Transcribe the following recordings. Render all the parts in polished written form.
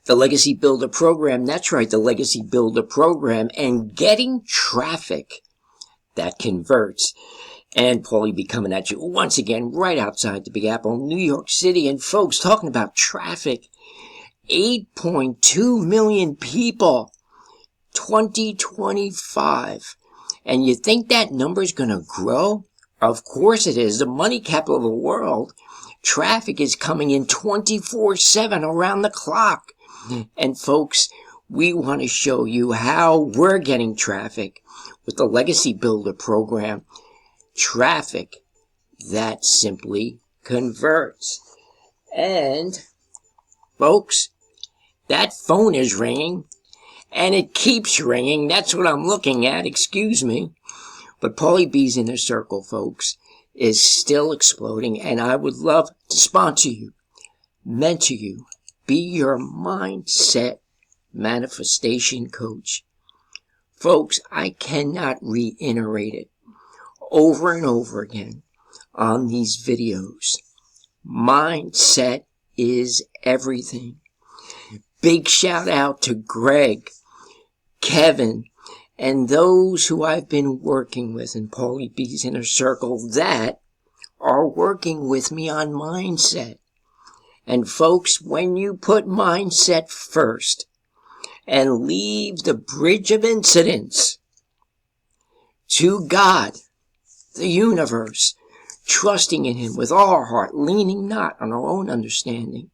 The Legacy Builder Program, that's right, the Legacy Builder Program, and getting traffic that converts. And PaulyB coming at you once again right outside the Big Apple, New York City. And folks, talking about traffic, 8.2 million people, 2025. And you think that number's going to grow? Of course it is. The money capital of the world. Traffic is coming in 24/7 around the clock. And folks, we want to show you how we're getting traffic with the Legacy Builder Program. Traffic that simply converts. And folks, that phone is ringing, and it keeps ringing. That's what I'm looking at, excuse me. But PaulyB's Inner Circle, folks, is still exploding, and I would love to sponsor you, mentor you, be your mindset manifestation coach. Folks, I cannot reiterate it over and over again on these videos. Mindset is everything. Big shout out to Greg, Kevin, and those who I've been working with in PaulyB's Inner Circle that are working with me on mindset. And folks, when you put mindset first and leave the bridge of incidents to God, the universe, trusting in Him with all our heart, leaning not on our own understanding,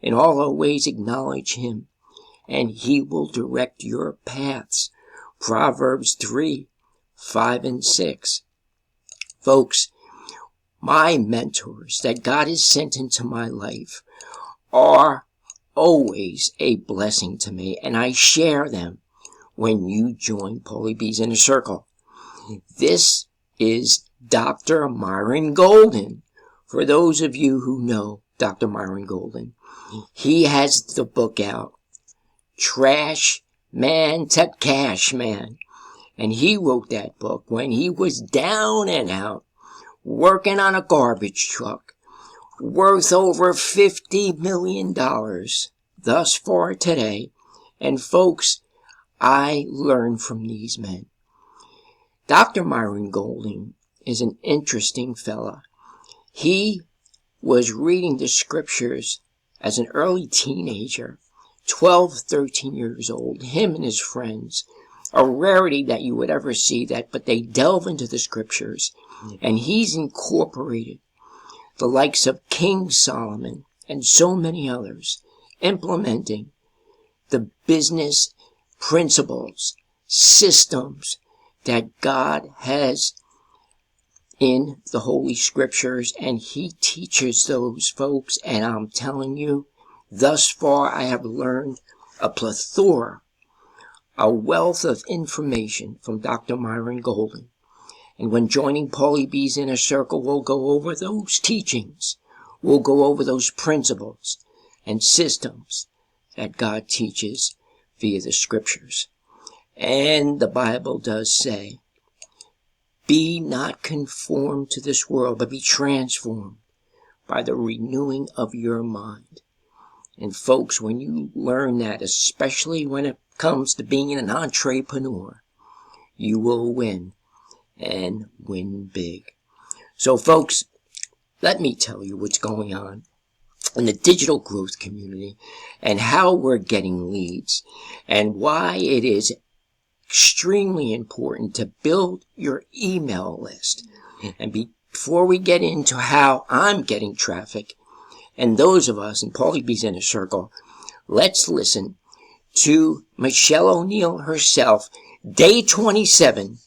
in all our ways acknowledge Him, and He will direct your paths. Proverbs 3:5-6. Folks, my mentors that God has sent into my life are always a blessing to me, and I share them when you join PaulyB's Inner Circle. This is Dr. Myron Golden. For those of you who know Dr. Myron Golden, he has the book out, Trash Man to Cash Man. And he wrote that book when he was down and out, working on a garbage truck, worth over $50 million thus far today. And folks, I learned from these men. Dr. Myron Golden is an interesting fella. He was reading the scriptures as an early teenager, 12, 13 years old, him and his friends. A rarity that you would ever see that, but they delve into the scriptures, and he's incorporated the likes of King Solomon and so many others, implementing the business principles, systems that God has in the Holy Scriptures, and he teaches those folks. And I'm telling you, thus far I have learned a plethora, a wealth of information from Dr. Myron Golden. And when joining PaulyB's Inner Circle, we'll go over those teachings. We'll go over those principles and systems that God teaches via the Scriptures. And the Bible does say, be not conformed to this world, but be transformed by the renewing of your mind. And folks, when you learn that, especially when it comes to being an entrepreneur, you will win, and win big. So folks, let me tell you what's going on in the digital growth community and how we're getting leads and why it is extremely important to build your email list. And before we get into how I'm getting traffic, and those of us in PaulyB's Inner Circle, let's listen to Michelle O'Neill herself, day 27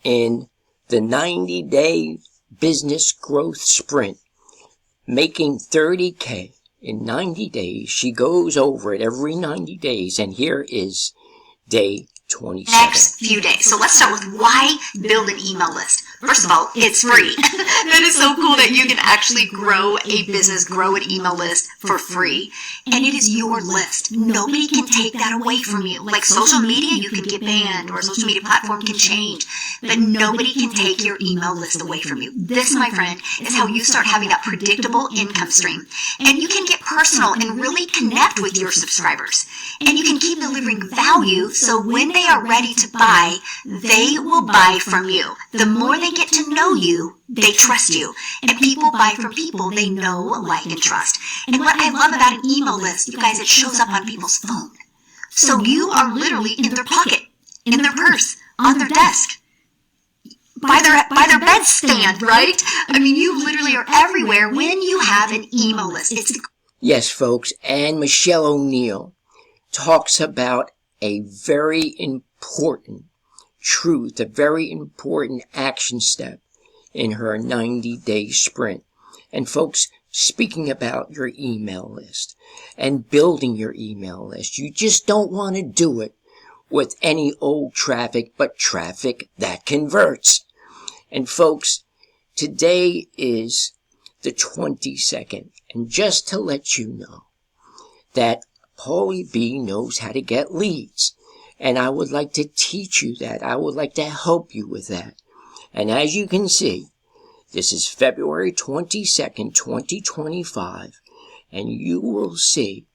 in the 90-day business growth sprint, making 30K in 90 days. She goes over it every 90 days, and here is day 27. Next few days. So let's start with why build an email list. First of all, it's free. That is so cool that you can actually grow a business, grow an email list for free. And it is your list. Nobody can take that away from you. Like social media, you can get banned, or a social media platform can change, but nobody can take your email list away from you. This, my friend, is how you start having that predictable income stream. And you can get personal and really connect with your subscribers. And you can keep delivering value, so when they are ready to buy, they will buy from you. The more they get to know you, they trust you. And people buy from people they know, like, and trust. And what I love about an email list, you guys, it shows up on people's phone. So you are literally in their pocket, in their purse, on their desk, by their bedstand, right? I mean, you literally are everywhere when you have an email list. Yes, folks, and Michelle O'Neill talks about a very important truth, a very important action step in her 90-day sprint. And folks, speaking about your email list and building your email list, you just don't want to do it with any old traffic, but traffic that converts. And folks, today is the 22nd, and just to let you know that PaulyB knows how to get leads, and I would like to teach you that. I would like to help you with that. And as you can see, this is February 22nd, 2025, and you will see,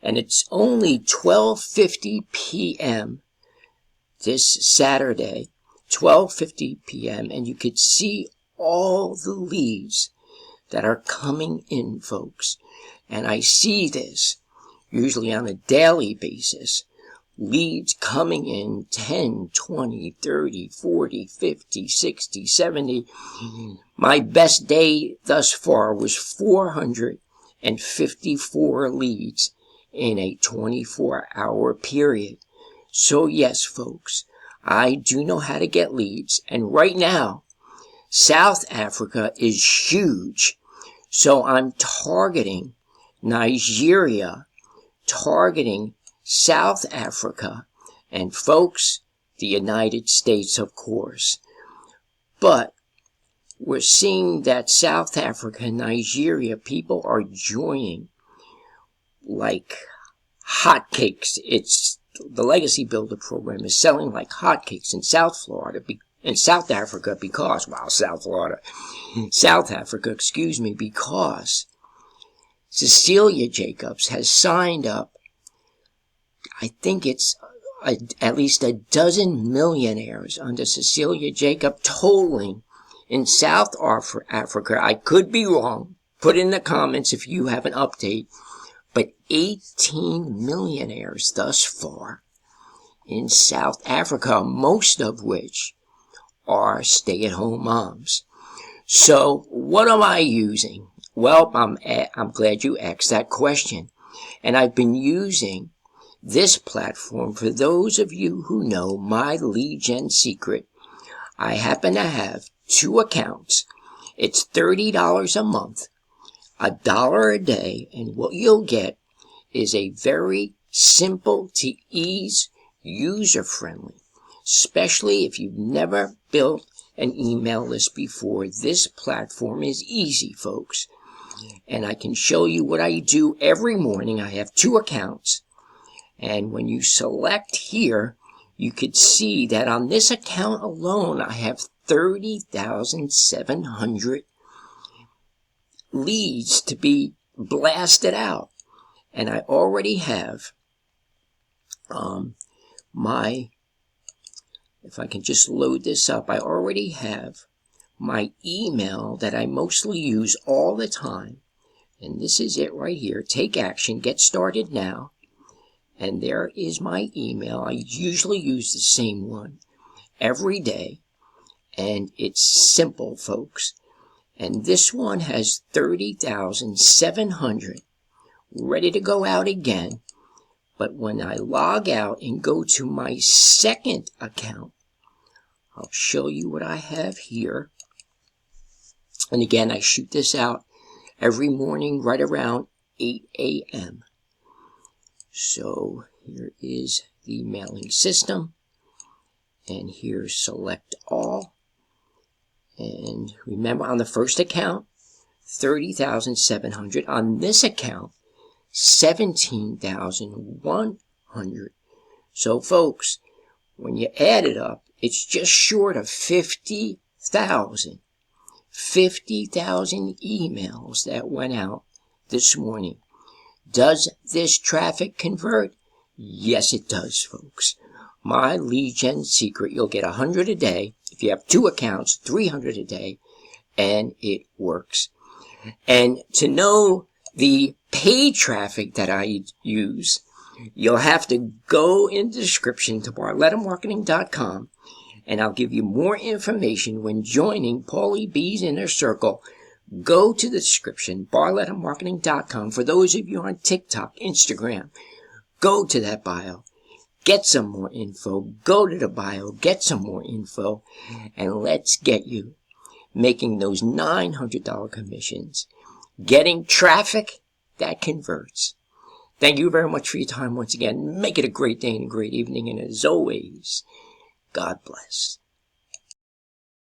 and it's only 12:50 p.m. this Saturday, 12:50 p.m., and you could see all the leads that are coming in, folks. And I see this usually on a daily basis. Leads coming in 10, 20, 30, 40, 50, 60, 70. My best day thus far was 454 leads in a 24-hour period. So yes, folks, I do know how to get leads. And right now, South Africa is huge. So I'm targeting Nigeria, targeting South Africa, and folks, the United States, of course. But we're seeing that South Africa and Nigeria, people are joining like hotcakes. It's the Legacy Builder program is selling like hotcakes in South Africa because Cecilia Jacobs has signed up, I think it's at least a dozen millionaires under Cecilia Jacobs totaling in South Africa. I could be wrong. Put in the comments if you have an update. But 18 millionaires thus far in South Africa, most of which are stay-at-home moms. So what am I using? Well, I'm glad you asked that question. And I've been using this platform for those of you who know my lead gen secret. I happen to have 2 accounts. It's $30 a month, $1 a day, and what you'll get is a very simple to ease, user-friendly, especially if you've never built an email list before. This platform is easy, folks. And I can show you what I do every morning. I have 2 accounts. And when you select here, you could see that on this account alone, I have 30,700 leads to be blasted out. And I already have if I can just load this up, I already have my email that I mostly use all the time. And this is it right here. Take action, get started now. And there is my email. I usually use the same one every day. And it's simple, folks. And this one has 30,700 ready to go out again. But when I log out and go to my second account, I'll show you what I have here. And again, I shoot this out every morning right around 8 a.m. So here is the mailing system. And here's select all. And remember, on the first account, 30,700. On this account, 17,100. So folks, when you add it up, it's just short of 50,000. 50,000 emails that went out this morning. Does this traffic convert? Yes, it does, folks. My lead gen secret, you'll get 100 a day. If you have 2 accounts, 300 a day, and it works. And to know the paid traffic that I use, you'll have to go in the description to barlettamarketing.com, and I'll give you more information when joining PaulyB's Inner Circle. Go to the description, barlettamarketing.com. For those of you on TikTok, Instagram, go to that bio. Get some more info. Go to the bio. Get some more info. And let's get you making those $900 commissions. Getting traffic that converts. Thank you very much for your time once again. Make it a great day and a great evening. And as always, God bless.